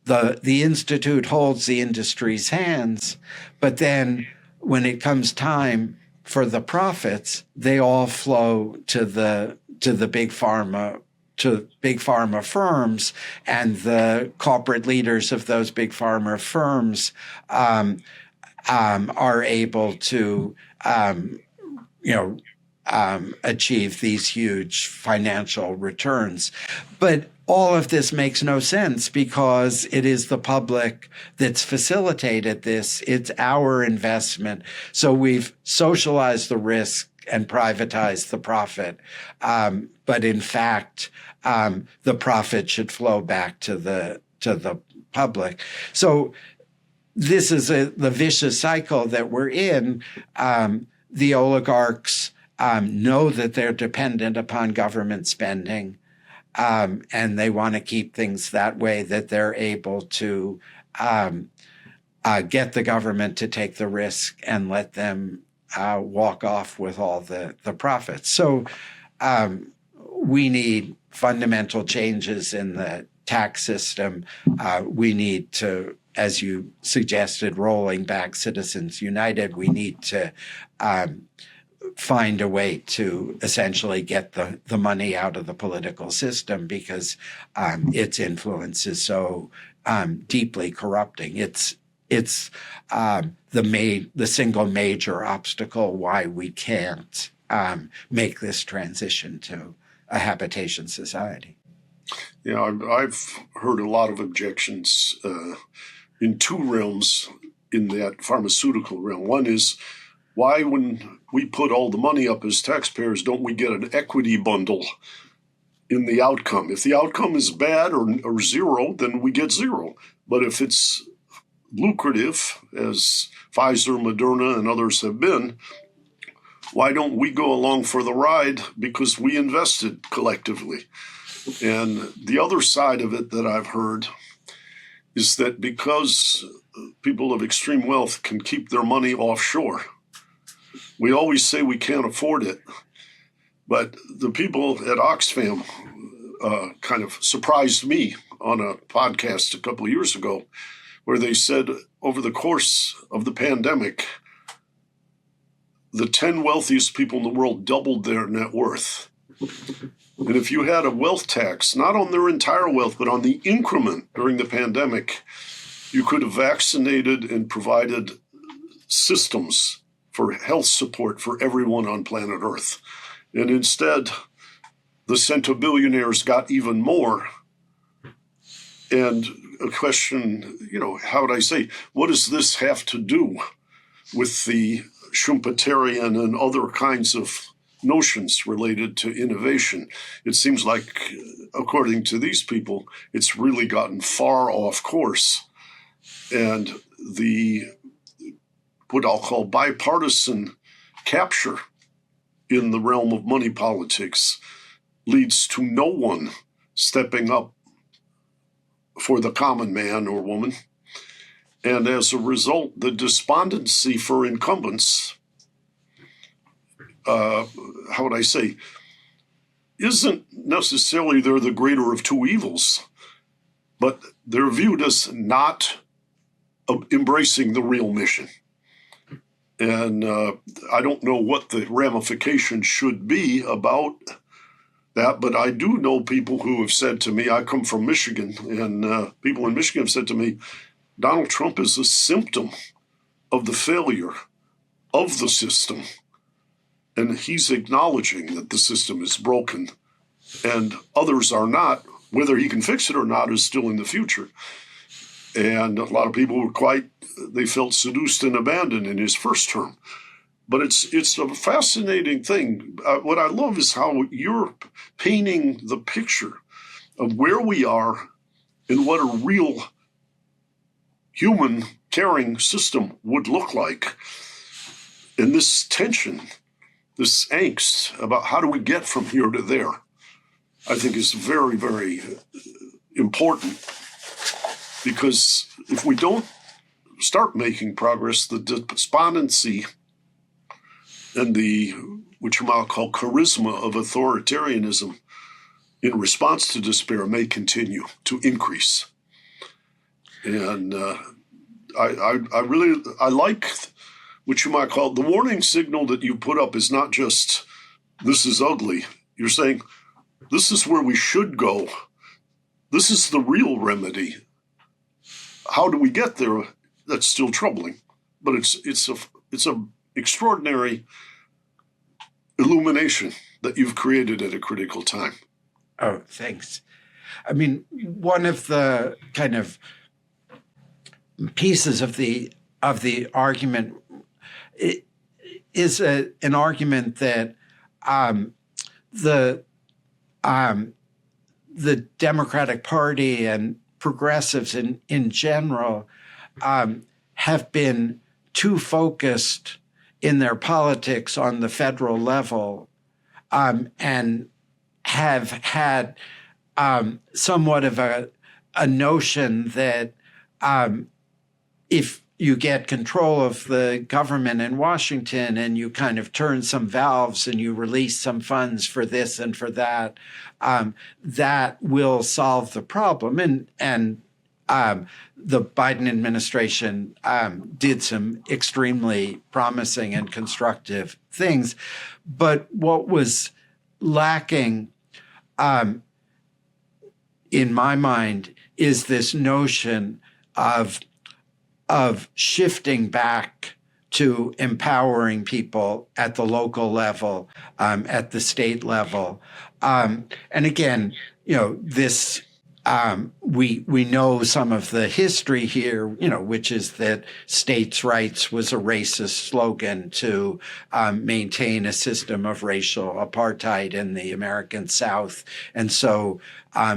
The institute holds the industry's hands, but then when it comes time for the profits, they all flow to the big pharma firms, and the corporate leaders of those big pharma firms are able to achieve these huge financial returns. But all of this makes no sense because it is the public that's facilitated this. It's our investment. So we've socialized the risk and privatized the profit. But in fact, the profit should flow back to the public. So this is the vicious cycle that we're in. The oligarchs know that they're dependent upon government spending. And they want to keep things that way, that they're able to get the government to take the risk and let them walk off with all the profits. So we need fundamental changes in the tax system. We need to, as you suggested, rolling back Citizens United, we need to find a way to essentially get the money out of the political system because its influence is so deeply corrupting. It's the single major obstacle why we can't make this transition to a habitation society. Yeah, I've heard a lot of objections in two realms in that pharmaceutical realm. One is, why, when we put all the money up as taxpayers, don't we get an equity bundle in the outcome? If the outcome is bad or zero, then we get zero. But if it's lucrative, as Pfizer, Moderna, and others have been, why don't we go along for the ride? Because we invested collectively. And the other side of it that I've heard is that because people of extreme wealth can keep their money offshore, we always say we can't afford it. But the people at Oxfam kind of surprised me on a podcast a couple of years ago, where they said over the course of the pandemic, the 10 wealthiest people in the world doubled their net worth. And if you had a wealth tax, not on their entire wealth, but on the increment during the pandemic, you could have vaccinated and provided systems for health support for everyone on planet Earth. And instead, the centobillionaires got even more. And a question, how would I say, what does this have to do with the Schumpeterian and other kinds of notions related to innovation? It seems like, according to these people, it's really gotten far off course. And the what I'll call bipartisan capture in the realm of money politics leads to no one stepping up for the common man or woman. And as a result, the despondency for incumbents, how would I say, isn't necessarily they're the greater of two evils, but they're viewed as not embracing the real mission. And I don't know what the ramifications should be about that, but I do know people who have said to me, I come from Michigan, and people in Michigan have said to me, Donald Trump is a symptom of the failure of the system. And he's acknowledging that the system is broken and others are not. Whether he can fix it or not is still in the future. And a lot of people were they felt seduced and abandoned in his first term. But it's a fascinating thing. What I love is how you're painting the picture of where we are and what a real human caring system would look like. And this tension, this angst about how do we get from here to there, I think is very, very important. Because if we don't start making progress, the despondency and the, what you might call, charisma of authoritarianism in response to despair may continue to increase. And I like what you might call the warning signal that you put up is not just, this is ugly. You're saying, this is where we should go. This is the real remedy. How do we get there? That's still troubling, but it's a extraordinary illumination that you've created at a critical time. Oh, thanks. I mean, one of the kind of pieces of the argument is an argument that the Democratic Party and progressives in general have been too focused in their politics on the federal level and have had somewhat of a notion that if you get control of the government in Washington and you kind of turn some valves and you release some funds for this and for that, that will solve the problem. And the Biden administration did some extremely promising and constructive things. But what was lacking, in my mind, is this notion of shifting back to empowering people at the local level, at the state level. And again, this, we know some of the history here, which is that states' rights was a racist slogan to maintain a system of racial apartheid in the American South. And so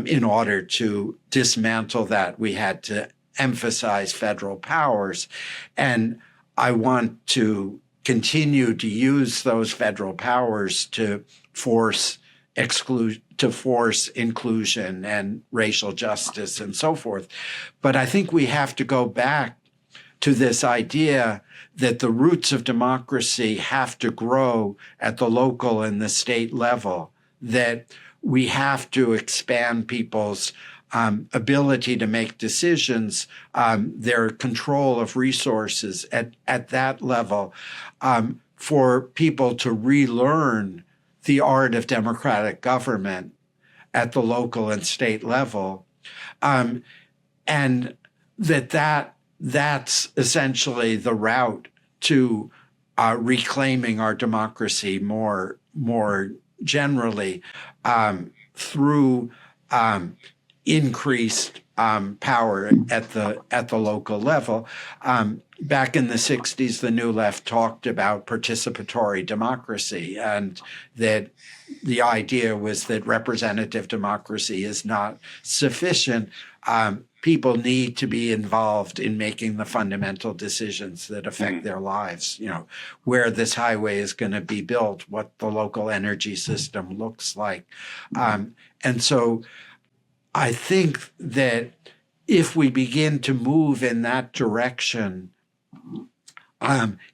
in order to dismantle that, we had to emphasize federal powers. And I want to continue to use those federal powers to force inclusion and racial justice and so forth. But I think we have to go back to this idea that the roots of democracy have to grow at the local and the state level, that we have to expand people's ability to make decisions, their control of resources at that level, for people to relearn the art of democratic government at the local and state level, and that's essentially the route to reclaiming our democracy more generally through increased power at the local level. Back in the 60s, the New Left talked about participatory democracy, and that the idea was that representative democracy is not sufficient. People need to be involved in making the fundamental decisions that affect their lives. Where this highway is going to be built, what the local energy system looks like. And so I think that if we begin to move in that direction,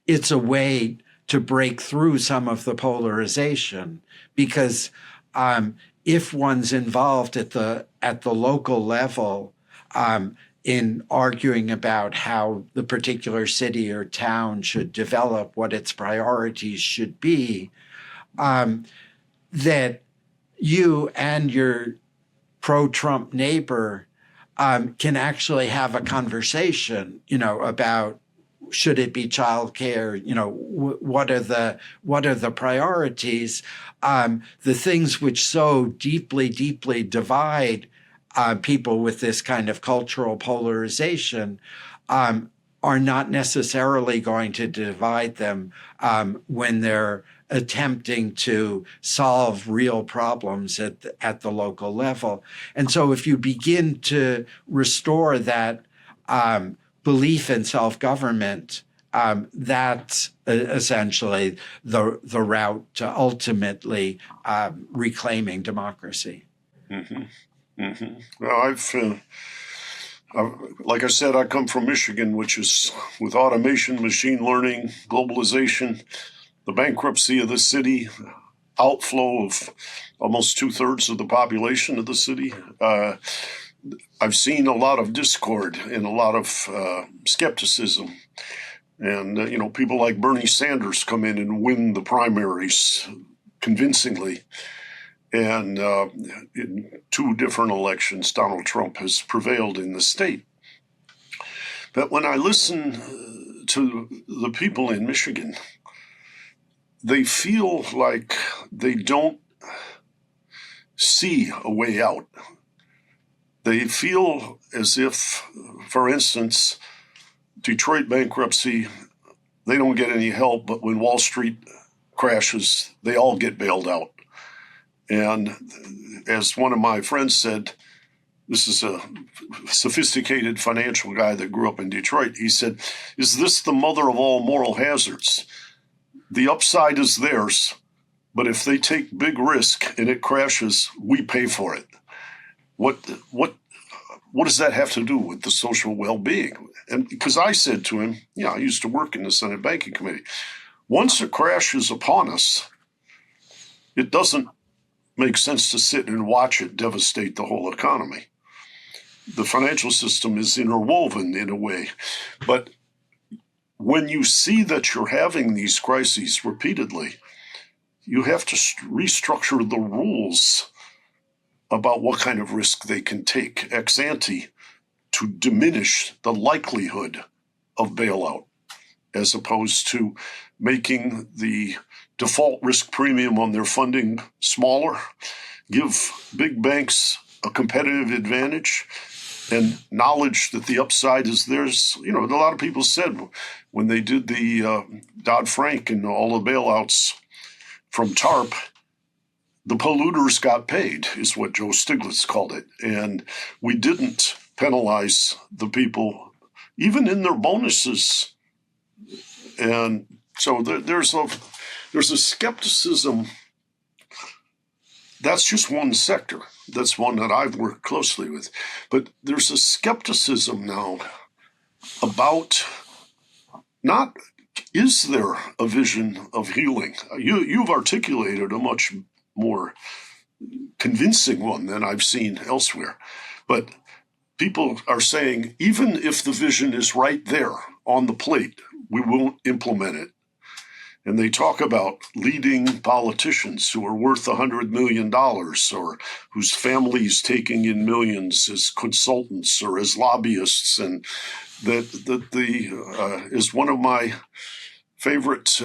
it's a way to break through some of the polarization, because if one's involved at the local level in arguing about how the particular city or town should develop, what its priorities should be, that you and your pro-Trump neighbor can actually have a conversation, about should it be childcare? What are the priorities? The things which so deeply divide people with this kind of cultural polarization are not necessarily going to divide them when they're attempting to solve real problems at the local level. And so if you begin to restore that belief in self-government, that's essentially the route to ultimately reclaiming democracy. Mm-hmm. Mm-hmm. Well, Like I said, I come from Michigan, which is with automation, machine learning, globalization, the bankruptcy of the city, outflow of almost 2/3 of the population of the city. I've seen a lot of discord and a lot of skepticism. And, people like Bernie Sanders come in and win the primaries convincingly. And in 2 different elections, Donald Trump has prevailed in the state. But when I listen to the people in Michigan, they feel like they don't see a way out. They feel as if, for instance, Detroit bankruptcy, they don't get any help, but when Wall Street crashes, they all get bailed out. And as one of my friends said, this is a sophisticated financial guy that grew up in Detroit. He said, "Is this the mother of all moral hazards? The upside is theirs, but if they take big risk and it crashes, we pay for it." What does that have to do with the social well-being? And because I said to him, I used to work in the Senate Banking Committee. Once a crash is upon us, it doesn't make sense to sit and watch it devastate the whole economy. The financial system is interwoven in a way. But when you see that you're having these crises repeatedly, you have to restructure the rules about what kind of risk they can take ex ante to diminish the likelihood of bailout, as opposed to making the default risk premium on their funding smaller, give big banks a competitive advantage, and knowledge that the upside is theirs. A lot of people said when they did the Dodd-Frank and all the bailouts from TARP, the polluters got paid, is what Joe Stiglitz called it. And we didn't penalize the people, even in their bonuses. And so there's a skepticism. That's just one sector. That's one that I've worked closely with. But there's a skepticism now about not, is there a vision of healing? You've articulated a much more convincing one than I've seen elsewhere. But people are saying, even if the vision is right there on the plate, we won't implement it. And they talk about leading politicians who are worth $100 million or whose families taking in millions as consultants or as lobbyists. And that is one of my favorite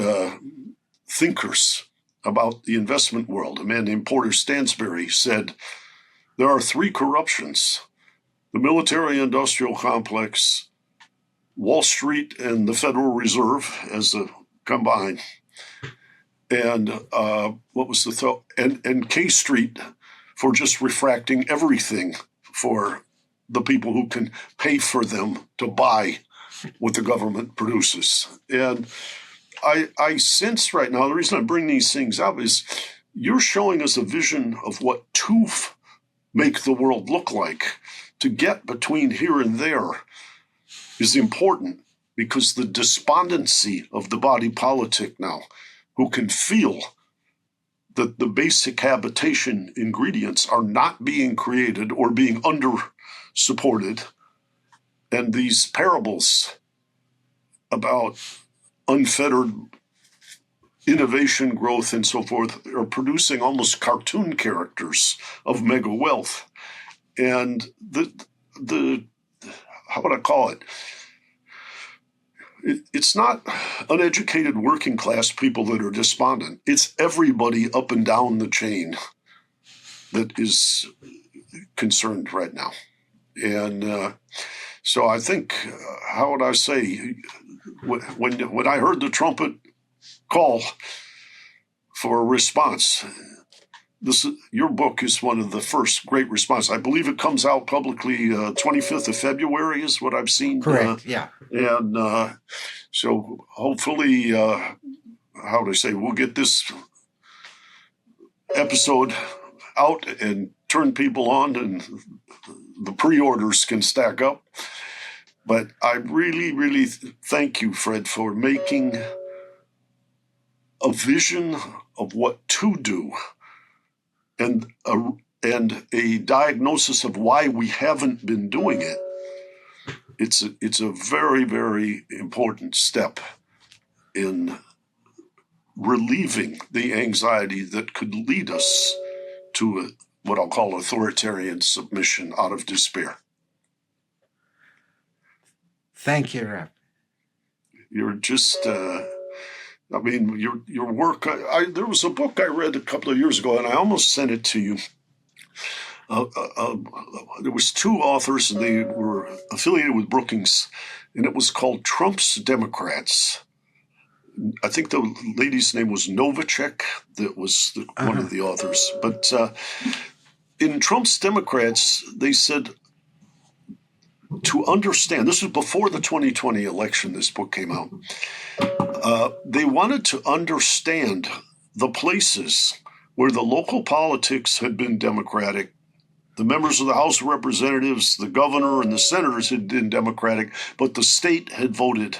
thinkers about the investment world. A man named Porter Stansberry said, there are 3 corruptions: the military-industrial complex, Wall Street, and the Federal Reserve as a combined. And what was the thought? And K Street for just refracting everything for the people who can pay for them to buy what the government produces. And I sense right now, the reason I bring these things up is you're showing us a vision of what to make the world look like. To get between here and there is important, because the despondency of the body politic now, who can feel that the basic habitation ingredients are not being created or being under-supported, and these parables about unfettered innovation growth and so forth are producing almost cartoon characters of mega wealth. And the how would I call it? It's not uneducated working class people that are despondent. It's everybody up and down the chain that is concerned right now. And so I think, how would I say, when I heard the trumpet call for a response, your book is one of the first great responses. I believe it comes out publicly 25th of February is what I've seen. Correct, yeah. And so hopefully, how do I say, we'll get this episode out and turn people on and the pre-orders can stack up. But I really, really thank you, Fred, for making a vision of what to do and a diagnosis of why we haven't been doing it. It's a very, very important step in relieving the anxiety that could lead us to what I'll call authoritarian submission out of despair. Thank you, Rob. You're just, your work. There was a book I read a couple of years ago, and I almost sent it to you. There was two authors, and they were affiliated with Brookings, and it was called Trump's Democrats. I think the lady's name was Novacek, that was one of the authors. But in Trump's Democrats, they said to understand, this was before the 2020 election, this book came out, they wanted to understand the places where the local politics had been Democratic, the members of the House of Representatives, the governor, and the senators had been Democratic, but the state had voted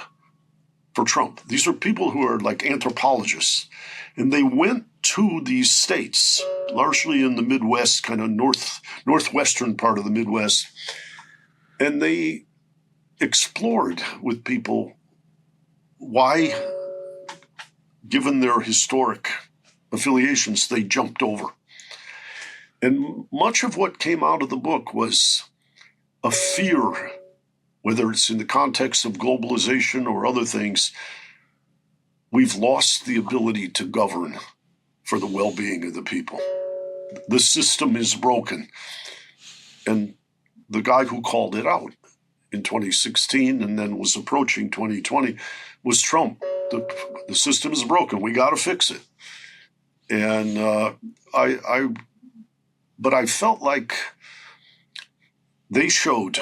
for Trump. These are people who are like anthropologists. And they went to these states, largely in the Midwest, kind of northwestern part of the Midwest, and they explored with people why, given their historic affiliations, they jumped over. And much of what came out of the book was a fear, whether it's in the context of globalization or other things, we've lost the ability to govern for the well-being of the people. The system is broken. And the guy who called it out in 2016 and then was approaching 2020 was Trump. The system is broken. We got to fix it. And but I felt like they showed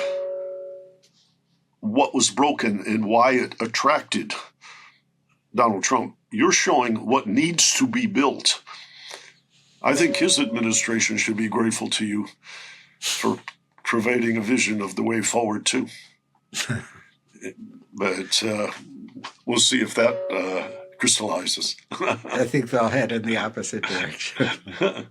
what was broken and why it attracted Donald Trump. You're showing what needs to be built. I think his administration should be grateful to you for providing a vision of the way forward, too. But we'll see if that crystallizes. I think they'll head in the opposite direction.